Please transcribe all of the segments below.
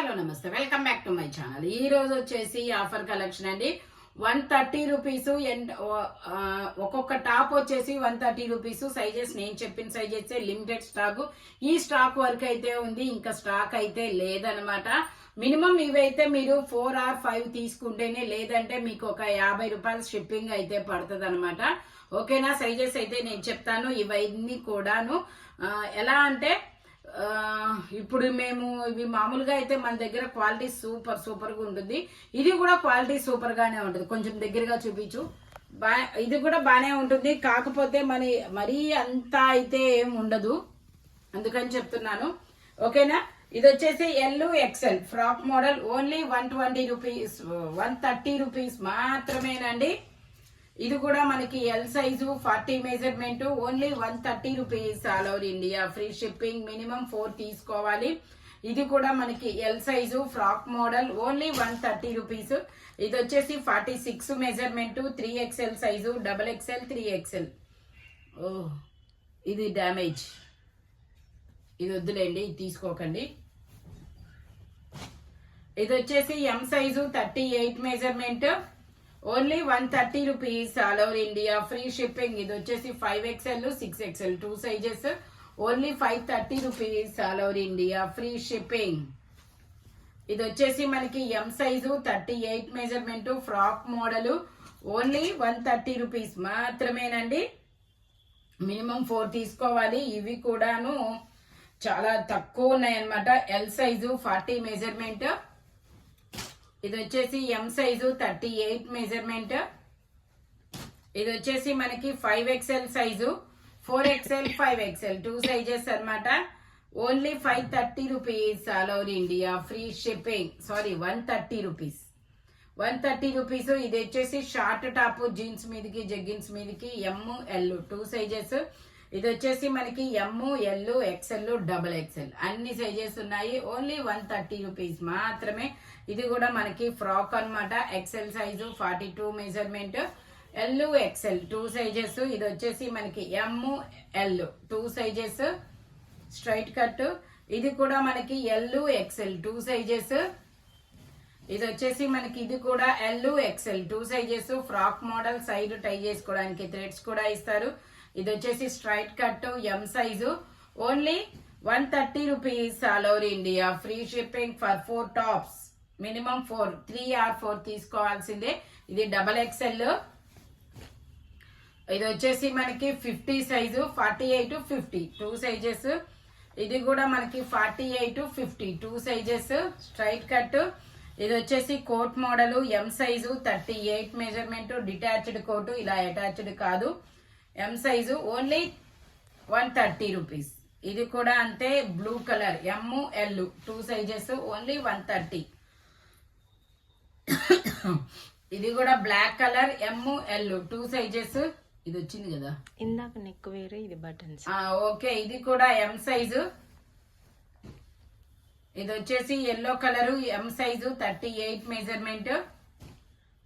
Hello నమస్తే, welcome back to my channel. ఈ రోజు వచ్చేసి ఆఫర్ కలెక్షన్ అండి. 130 రూపీస్ అండ్ ఒక్కొక్క టాప్ వచ్చేసి 130 రూపీస్. సైజెస్ నేను చెప్పిన సైజెస్ లిమిటెడ్ స్టాక్. ఈ స్టాక్ వరకు అయితే ఉంది, ఇంకా స్టాక్ అయితే లేదనమాట. మినిమం ఇవైతే మీరు 4 or 5 తీసుకుంటేనే, లేదంటే మీకు ఒక 50 రూపాయలు షిప్పింగ్ అయితే పడుతుంది అనమాట. ఓకేనా? సైజెస్ అయితే నేను చెప్తాను. ఇవన్నీ కూడాను ఎలా అంటే ఇప్పుడు మేము ఇవి మామూలుగా అయితే మన దగ్గర క్వాలిటీ సూపర్గా ఉంటుంది. ఇది కూడా క్వాలిటీ సూపర్ గానే ఉంటుంది. కొంచెం దగ్గరగా చూపించు. ఇది కూడా బానే ఉంటుంది, కాకపోతే మరీ అంతా అయితే ఏం ఉండదు, అందుకని చెప్తున్నాను. ఓకేనా? ఇది వచ్చేసి L XL frock model. Only 120 rupees, 130 rupees మాత్రమేనండి. ఇది కూడా మనకి L size 40 measurement. Only 130 rupees. All over India free shipping. Minimum 4 తీసుకోవాలి. ఇది కూడా మనకి L size frock model. Only 130 rupees. ఇది వచ్చేసి 46 measurement. 3XL size, XXL, 3XL. ఓ ఇది డ్యామేజ్, ఇది వద్దులేండి, ఇది తీసుకోకండి. ఇది వచ్చేసి M size 38 measurement. Only 130 rupees. All over India free shipping. ఇది వచ్చేసి 5XL, 6XL 2 sizes. Only 530 rupees. All over India free shipping. ఇది వచ్చేసి మనకి M size 38 measurement frock model. Only 130 rupees మాత్రమేనండి. మినిమం 4 తీసుకోవాలి. ఇవి కూడాను చాలా తక్కువ ఉన్నాయన్నమాట. L size 40 measurement. ఇది వచ్చేసి ఎం సైజు 38 మెజర్మెంట్. ఇది వచ్చేసి మనకి 5XL size, 4XL, 5XL 2 sizes అన్నమాట. Only 530 rupees. All over India free shipping. Sorry, 130 rupees. 130 rupees. ఇది వచ్చేసి షార్ట్ టాప్, జీన్స్ మీదకి జగ్గిన్స్ మీదకి ఎమ్ ఎల్ 2 సైజెస్. ఇది వచ్చేసి మనకి ఎమ్ ఎల్ XL, XXL అన్ని సైజెస్ ఉన్నాయి. ఓన్లీ 130 రూపీస్ మాత్రమే. ఇది కూడా మనకి ఫ్రాక్ అన్నమాట. XL size 42 measurement. L XL 2 sizes. ఇది వచ్చేసి మనకి M L 2 sizes straight cut. ఇది కూడా మనకి ఎల్ XL 2 సైజెస్. ఇది వచ్చేసి మనకి ఇది కూడా L XL 2 sizes. Frock model. Side tie చేసుకోవడానికి థ్రెడ్స్ కూడా ఇస్తారు. ఇది వచ్చేసి straight cut M size. Only 130 rupees. All over India free shipping for 4 tops. Minimum 4, 3 or 4 తీసుకోవాల్సిందే. ఇది XXL. ఇది వచ్చేసి మనకి 50 సైజు, 48, 50 2 సైజెస్. ఇది కూడా మనకి 48, 50 2 సైజెస్ స్ట్రైట్ కట్. ఇది వచ్చేసి coat model. M size 38 measurement. Detached coat, ఇలా అటాచ్డ్ కాదు. M size. Only 130 rupees. ఇది కూడా అంతే, blue colour M L 2 sizes. Only 130. ఇది కూడా black colour M L 2 sizes. ఇది వచ్చింది కదా ఇందాక నెక్ వేరే, ఇది బటన్స్. ఓకే. ఇది కూడా ఎం సైజు. ఇది వచ్చేసి ఎల్లో కలర్ ఎం సైజు 38 మెజర్మెంట్.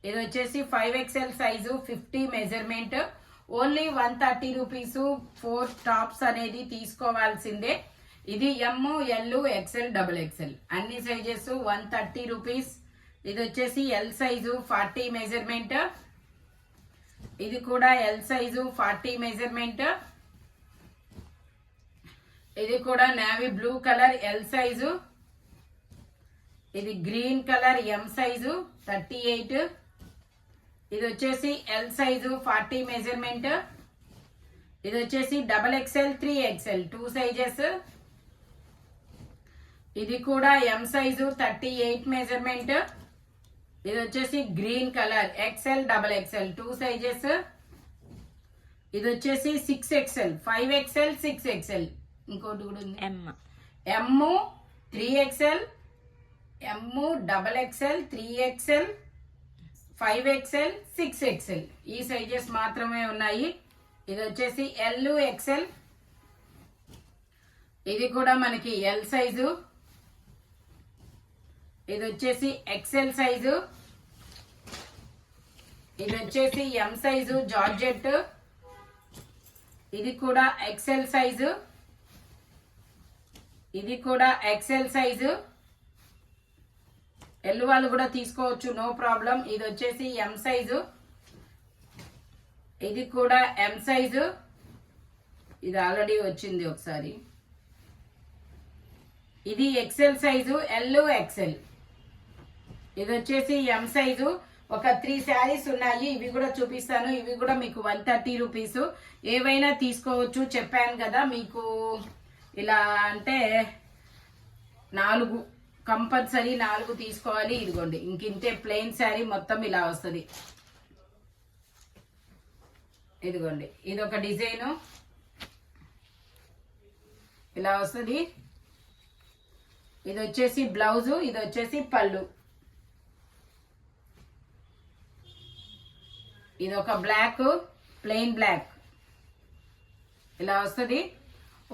ఇది వచ్చేసి 5XL size 50 measurement. Only 130 rupees. 4 tops అనేది తీసుకోవాల్సిందే. ఇది ఎమ్ ఎల్ XL, XXL అన్ని సైజెస్. 130 రూపీస్. ఇది వచ్చేసి ఎల్ సైజు 40 మెజర్మెంట్. ఇది కూడా ఎల్ సైజు 40 మెజర్మెంట్. ఇది కూడా navy blue colour L size. ఇది గ్రీన్ కలర్ ఎం సైజు 38. ఇది వచ్చేసి ఎల్ సైజు 40 మెజర్మెంట్. ఇది వచ్చేసి XXL, 3XL 2 సైజెస్. ఇది కూడా ఎం సైజు 38 మెజర్మెంట్. ఇది వచ్చేసి green colour XL, XXL 2 sizes. ఇది వచ్చేసి 6XL, 5XL, 6XL. ఇంకోటి కూడా ఉంది, ఎమ్ 3XL, ఎమ్ XXL, 3XL, 5XL, 6XL ఈ సైజెస్ మాత్రమే ఉన్నాయి. ఇది వచ్చేసి ఎల్ XL. ఇది కూడా మనకి ఎల్ సైజు. ఇది వచ్చేసి XL సైజు. ఇది వచ్చేసి ఎం సైజు జార్జెట్. ఇది కూడా XL సైజు. ఇది కూడా XL సైజు. ఎల్ వాళ్ళు కూడా తీసుకోవచ్చు, నో ప్రాబ్లం. ఇది వచ్చేసి ఎం సైజు, ఇది కూడా ఎం సైజు. ఇది ఆల్రెడీ వచ్చింది ఒకసారి. ఇది ఎక్సెల్ సైజు, ఎల్ ఎక్సెల్. ఇది వచ్చేసి ఎం సైజు. ఒక 3 శారీస్ ఉన్నాయి, ఇవి కూడా చూపిస్తాను. ఇవి కూడా మీకు 130 రూపీస్. ఏవైనా తీసుకోవచ్చు, చెప్పాను కదా మీకు. ఇలా అంటే 4 కంపల్సరీ 4 తీసుకోవాలి. ఇదిగోండి, ఇంకింతే ప్లెయిన్ శారీ మొత్తం ఇలా వస్తుంది. ఇదిగోండి, ఇది ఒక డిజైను ఇలా వస్తుంది. ఇది వచ్చేసి బ్లౌజు, ఇది వచ్చేసి పళ్ళు. ఇది ఒక బ్లాక్, ప్లెయిన్ బ్లాక్ ఇలా వస్తుంది.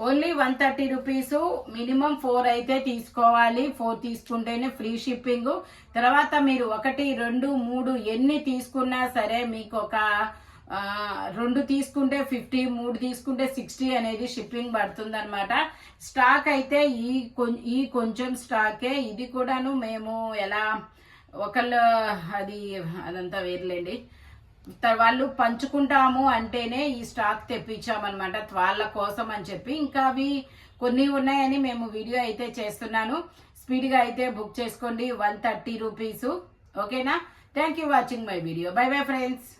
Only 130 rupees. మినిమం 4 అయితే తీసుకోవాలి. 4 తీసుకుంటేనే ఫ్రీ షిప్పింగ్. తర్వాత మీరు 1, 2, 3 ఎన్ని తీసుకున్నా సరే మీకు ఒక 2 తీసుకుంటే 50, 3 తీసుకుంటే 60 అనేది షిప్పింగ్ పడుతుంది అనమాట. స్టాక్ అయితే ఈ కొంచెం స్టాకే. ఇది కూడాను మేము ఎలా ఒకళ్ళు అదంతా వేర్లేండి, వాళ్ళు పంచుకుంటాము అంటేనే ఈ స్టాక్ తెప్పించామన్నమాట వాళ్ళ కోసం అని చెప్పి. ఇంకా అవి కొన్ని ఉన్నాయని మేము వీడియో అయితే చేస్తున్నాను. స్పీడ్గా అయితే బుక్ చేసుకోండి. 130 రూపీస్. ఓకేనా? Thank you watching my video. By bye friends.